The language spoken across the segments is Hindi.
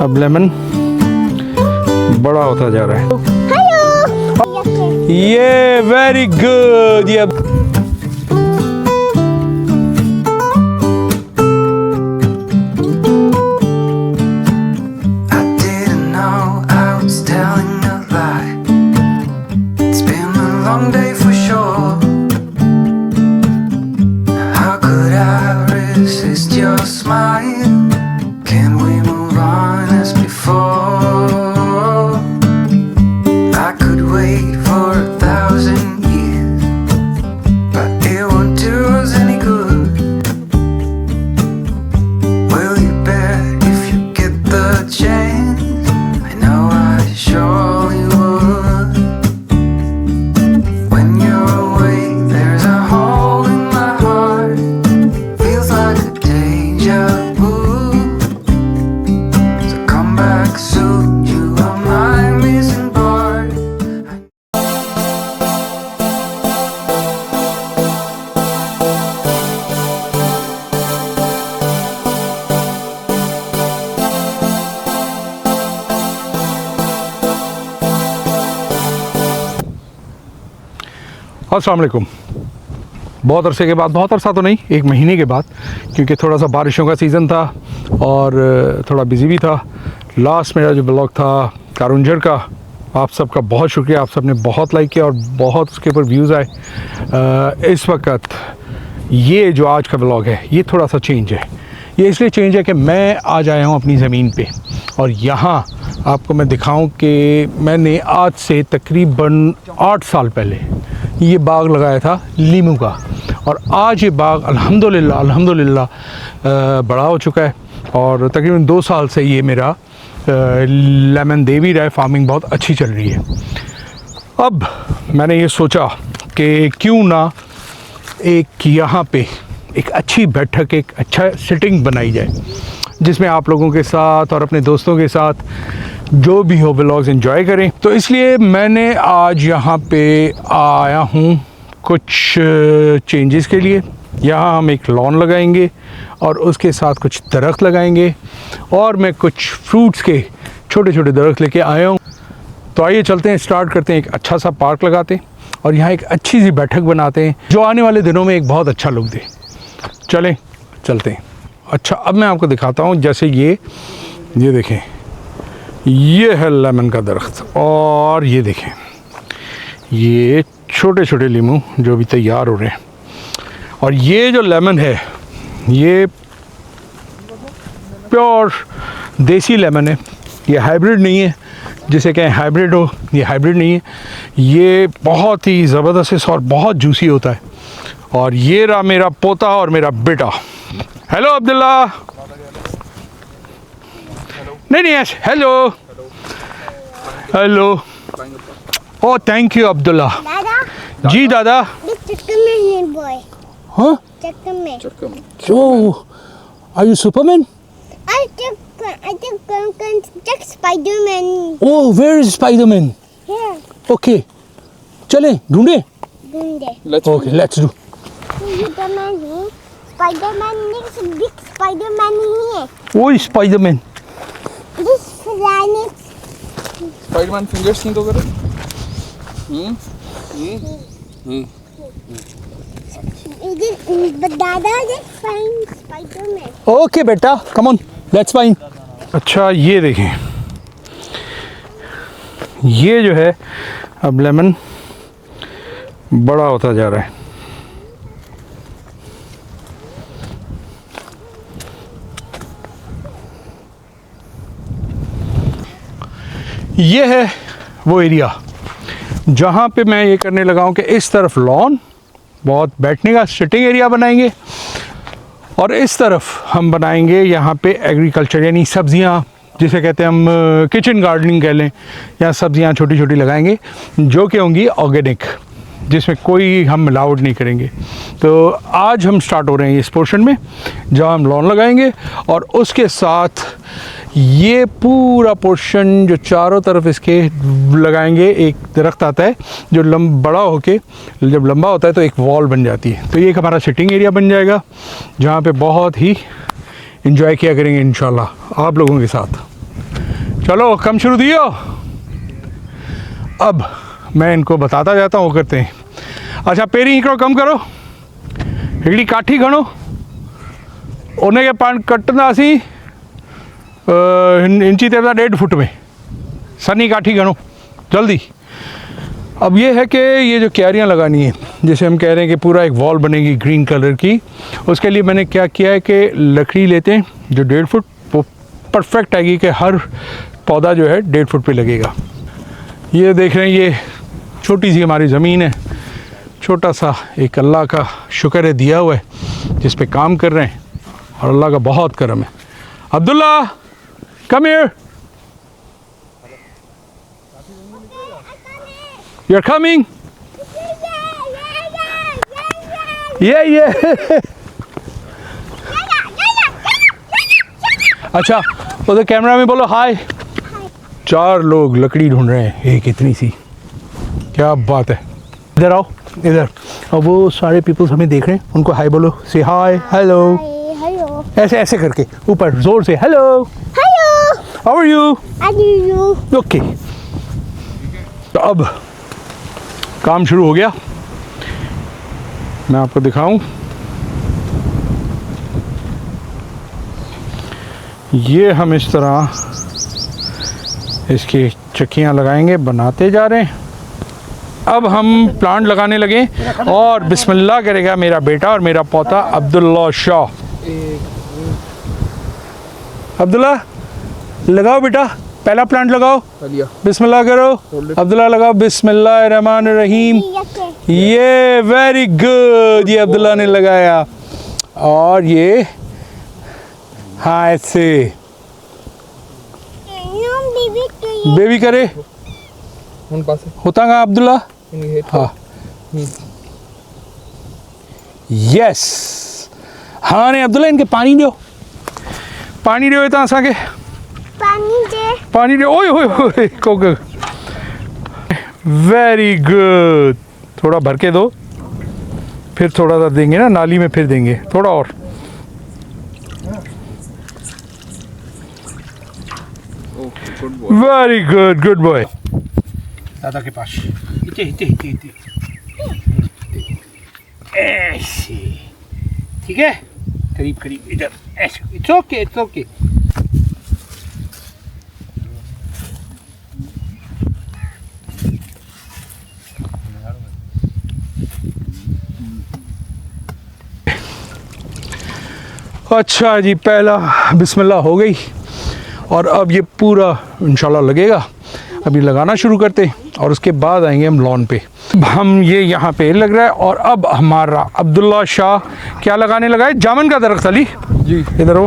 अब लेमन बड़ा होता जा रहा है। ये वेरी गुड। ये अस्सलाम वालेकुम। बहुत अरसे के बाद, बहुत अरसा तो नहीं, 1 महीने के बाद, क्योंकि थोड़ा सा बारिशों का सीज़न था और थोड़ा बिज़ी भी था। लास्ट मेरा जो ब्लॉग था कारुंजर का, आप सबका बहुत शुक्रिया, आप सब ने बहुत लाइक किया और बहुत उसके ऊपर व्यूज़ आए। इस वक्त ये जो आज का ब्लॉग है ये थोड़ा सा चेंज है। ये इसलिए चेंज है कि मैं आज आया हूँ अपनी ज़मीन पे और यहाँ आपको मैं दिखाऊं कि मैंने आज से तकरीबन 8 साल पहले ये बाग लगाया था लीमू का, और आज ये बाग अल्हम्दुलिल्लाह बड़ा हो चुका है और तकरीबन 2 साल से ये मेरा लेमन दे भी रहा है। फार्मिंग बहुत अच्छी चल रही है। अब मैंने ये सोचा कि क्यों ना एक यहाँ पे एक अच्छी बैठक, एक अच्छा सिटिंग बनाई जाए जिसमें आप लोगों के साथ और अपने दोस्तों के साथ जो भी हो व्लॉग्स एंजॉय करें। तो इसलिए मैंने आज यहाँ पे आया हूँ कुछ चेंजेस के लिए। यहाँ हम एक लॉन लगाएंगे और उसके साथ कुछ दरख्त लगाएंगे और मैं कुछ फ्रूट्स के छोटे छोटे दरख्त लेके आया हूँ। तो आइए चलते हैं, स्टार्ट करते हैं। एक अच्छा सा पार्क लगाते हैं और यहाँ एक अच्छी सी बैठक बनाते हैं जो आने वाले दिनों में एक बहुत अच्छा लुक दे। चलें चलते हैं। अच्छा, अब मैं आपको दिखाता हूँ। जैसे ये देखें, ये है लेमन का दरख्त और ये देखें ये छोटे छोटे लीमू जो भी तैयार हो रहे हैं। और ये जो लेमन है ये प्योर देसी लेमन है, ये हाइब्रिड नहीं है। जिसे कहें हाइब्रिड हो, ये हाइब्रिड नहीं है। ये बहुत ही ज़बरदस्त और बहुत जूसी होता है। और ये रहा मेरा पोता और मेरा बेटा। हेलो अब्दुल्ला। नहीं yes, hello hello. Oh thank you Abdullah. जी दादा। हाँ, so are you Superman? I think Spider-Man. Oh, where is Spider-Man? Here. Okay, चलें ढूंढे। Okay, let's do. Spider-Man is a big Spider-Man here. वो Spider-Man. This planet. Spider-Man fingers नहीं तो करे? But Dada, let's find Spider-Man. Okay बेटा, come on, let's find. अच्छा, ये देखें, ये जो है अब लेमन बड़ा होता जा रहा है। ये है वो एरिया जहाँ पे मैं ये करने लगा हूँ कि इस तरफ लॉन, बहुत बैठने का सिटिंग एरिया बनाएंगे और इस तरफ हम बनाएंगे यहाँ पे एग्रीकल्चर, यानी सब्जियाँ, जिसे कहते हैं हम किचन गार्डनिंग कह लें, या सब्जियाँ छोटी छोटी लगाएंगे जो कि होंगी ऑर्गेनिक, जिसमें कोई हम मिलावट नहीं करेंगे। तो आज हम स्टार्ट हो रहे हैं इस पोर्शन में जहाँ हम लॉन लगाएंगे और उसके साथ ये पूरा पोर्शन जो चारों तरफ इसके लगाएंगे। एक दरख्त आता है जो बड़ा होके जब लंबा होता है तो एक वॉल बन जाती है। तो ये एक हमारा सिटिंग एरिया बन जाएगा जहाँ पे बहुत ही एंजॉय किया करेंगे इंशाल्लाह आप लोगों के साथ। चलो कम शुरू दियो। अब मैं इनको बताता जाता हूँ, वो करते हैं। अच्छा पेरी हिकिड़ो कम करो, हिकिड़ी काठी खणो, उनखे पाण कटंदासीं इंची ते 1.5 फुट में, सनी काठी खणो जल्दी। अब ये है कि ये जो क्यारियाँ लगानी है, जैसे हम कह रहे हैं कि पूरा एक वॉल बनेगी ग्रीन कलर की, उसके लिए मैंने क्या किया है कि लकड़ी लेते हैं जो 1.5 फुट, वो परफेक्ट आएगी कि हर पौधा जो है 1.5 फुट पे लगेगा। ये देख रहे हैं, ये छोटी सी हमारी ज़मीन है, छोटा सा एक अल्लाह का शुक्र है दिया हुआ है जिस पे काम कर रहे हैं, और अल्लाह का बहुत करम है। Abdullah come here, you are coming, ये अच्छा उधर कैमरा में बोलो हाय। 4 लोग लकड़ी ढूंढ रहे हैं, एक इतनी सी, क्या बात है। इधर आओ इधर, और वो सारे पीपल्स हमें देख रहे हैं, उनको हाय बोलो, से हाय हेलो, हेलो ऐसे ऐसे करके ऊपर जोर से hello, hello how are you, hello. Okay. तो अब काम शुरू हो गया, मैं आपको दिखाऊं। ये हम इस तरह इसकी चक्कियाँ लगाएंगे, बनाते जा रहे हैं। अब हम प्लांट लगाने लगे और बिस्मिल्लाह करेगा मेरा बेटा और मेरा पोता अब्दुल्ला शाह। अब्दुल्ला लगाओ बेटा, पहला प्लांट लगाओ, बिस्मिल्लाह करो। अब्दुल्ला लगाओ, बिस्मिल्लाह रहमान रहीम। ये वेरी गुड, ये अब्दुल्ला ने लगाया। और ये हाँ ऐसे बेबी करे होता अब्दुल्ला, हाँ यस। हाँ ने अब्दुल्ला इनके पानी दो, पानी दो तो असांखे पानी दे। ओए ओए ओए कोक, वेरी गुड। थोड़ा भर के दो, फिर थोड़ा सा देंगे ना नाली में, फिर देंगे थोड़ा और। Very good, good boy. दादा के पास इते इते इते इते ऐसे, ठीक है, करीब करीब इधर ऐसे। It's okay, it's okay. अच्छा जी, पहला बिस्मिल्लाह हो गई और अब ये पूरा इंशाल्लाह लगेगा। अभी लगाना शुरू करते और उसके बाद आएंगे हम लॉन पे। हम ये यहाँ पे लग रहा है। और अब हमारा अब्दुल्ला शाह क्या लगाने लगा है? जामुन का दरख्त। अली जी इधर हो।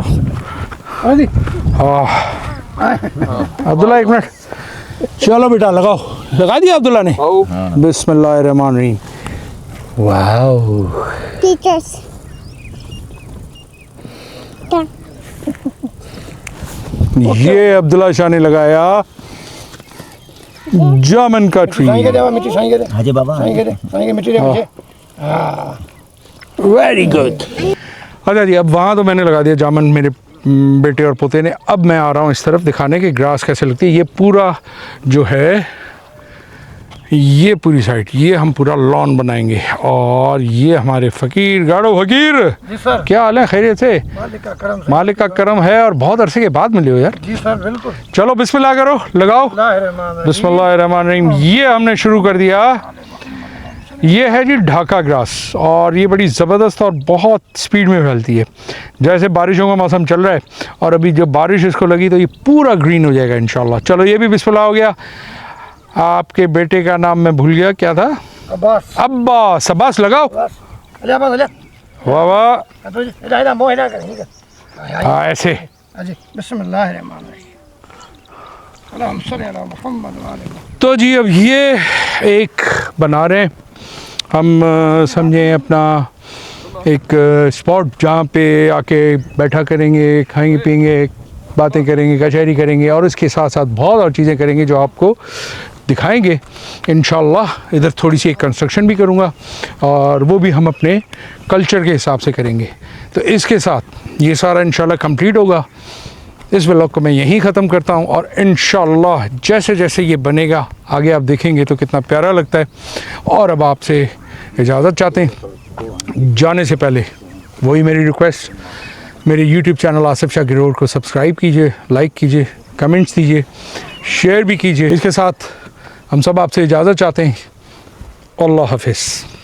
अब्दुल्ला एक मिनट, चलो बेटा लगाओ। लगा दिया अब्दुल्ला ने? बिस्मिल्लाहिर्रहमानिर्रहीम। वाओ टीचर्स ये अब्दुल्ला शाह ने लगाया जामुन का ट्री। Very good. अच्छा जी, अब वहाँ तो मैंने लगा दिया जामुन, मेरे बेटे और पोते ने। अब मैं आ रहा हूँ इस तरफ दिखाने की ग्रास कैसे लगती है। ये पूरा जो है, ये पूरी साइड, ये हम पूरा लॉन बनाएंगे। और ये हमारे फ़कीर, गाड़ो फ़कीर जी सर, क्या हाल है? खैरियत से? मालिक का करम है और बहुत अरसे के बाद मिले हो यार। जी सर बिल्कुल। चलो बिस्मिल्लाह करो, लगाओ। बिस्मिल्लाहिर्रहमानिर्रहीम। ये हमने शुरू कर दिया। ये है जी ढाका ग्रास, और ये बड़ी ज़बरदस्त और बहुत स्पीड में फैलती है। जैसे बारिशों का मौसम चल रहा है और अभी जब बारिश इसको लगी तो ये पूरा ग्रीन हो जाएगा इंशाल्लाह। चलो ये भी बिस्मिल्लाह हो गया। आपके बेटे का नाम मैं भूल गया, क्या था? अब्बास। अब्बास। अब्बास लगाओ। वाह वाह। हाँ ऐसे। तो जी अब ये एक बना रहे हैं हम, समझें अपना एक स्पॉट जहाँ पे आके बैठा करेंगे, खाएंगे पिएंगे, बातें करेंगे, कचहरी करेंगे और इसके साथ साथ बहुत और चीज़ें करेंगे जो आपको दिखाएंगे इंशाल्लाह। इधर थोड़ी सी एक कंस्ट्रक्शन भी करूँगा और वो भी हम अपने कल्चर के हिसाब से करेंगे। तो इसके साथ ये सारा इंशाल्लाह कंप्लीट होगा। इस व्लॉग को मैं यहीं ख़त्म करता हूँ और इंशाल्लाह जैसे जैसे ये बनेगा आगे आप देखेंगे तो कितना प्यारा लगता है। और अब आपसे इजाज़त चाहते हैं जाने से पहले वही मेरी रिक्वेस्ट, मेरे यूट्यूब चैनल आसिफ शाह गिरोर को सब्सक्राइब कीजिए, लाइक कीजिए, कमेंट्स दीजिए, शेयर भी कीजिए। इसके साथ हम सब आपसे इजाज़त चाहते हैं। अल्लाह हाफिज़।